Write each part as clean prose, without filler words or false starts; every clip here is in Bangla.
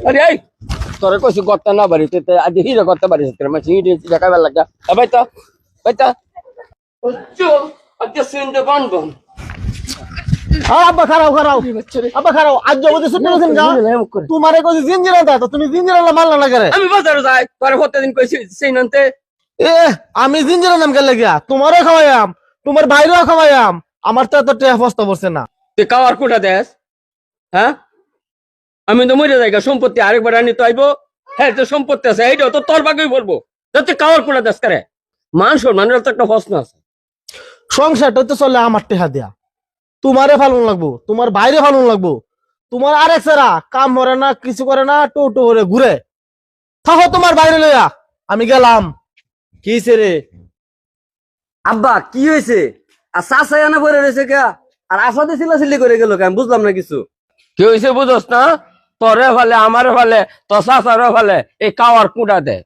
আরে এই তোরে কইছি করতে না পারি তুই আজ হিরে করতে পারিস তোর মাছ হিরে দেখাবার লাগা বাইতা বাইতা ওচ্চো আজকে সিনতে বানবন আব্বা খারাও খারাও আব্বা খারাও আজ জগতে ছুটি গেছেন গা তোমারে কইছি জিঞ্জিরা দা তো তুমি জিঞ্জিরা মারলা না করে আমি বাজারে যাই তোরে প্রতিদিন কইছি সেই নানতে এ আমি জিঞ্জিরা নাম গেলে গিয়া তোমারও খাওয়াইয়াম তোমার বাইরেও খাওয়াইয়াম আমার তো এত টেয়া ফস্তা পড়ছে না তুই কাওয়ার কোটা দেস হ্যাঁ আমি তো মরে যাই সম্পত্তি আরেকবার আনি তো আইবো হ্যাঁ তো সম্পত্তি আছে এইটাও তো তোর বাকেই বলবো তুই কাওয়ার কোটা দেস করে মান সম্মানের তো একটা প্রশ্ন আছে সংসারটা তো চলে আমার টেহা দিয়া তোমারে ফালুন লাগবো তোমার বাইরে ফালুন লাগবো তোমার আরেক সারা কাম করে না কিছু করে না টো করে ঘুরে থাকো তোমার বাইরে লইয়া আমি গেলাম কি রে আব্বা কি হয়েছে আর চাষাই আনা পরে রয়েছে কে আর আসাতে চিল্লাচিল্লি করে গেল আমি বুঝলাম না কিছু কি হয়েছে বুঝস না তোরে ফেলে আমারে ফেলে তো চাষারে ফেলে এই কাওয়ার কুটা দে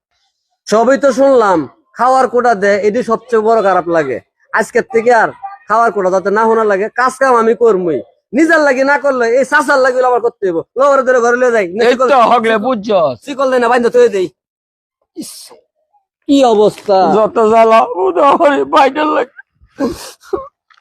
সবই তো শুনলাম খাওয়ার কোটা দে এটি সবচেয়ে বড় খারাপ লাগে আজকের থেকে আর খাওয়ার কোটা যাতে না শোনা লাগে কাজ কাম আমি করবই নিজের লাগে না করলে এই চাষার লাগে আমার করতে হইব লোকের ধরে ঘরে লিয়ে যাই হগলে বুঝছ শিকল দেয় না বাইন্ধ তুই দেই কি অবস্থা যত জ্বালা বাইটার লাগে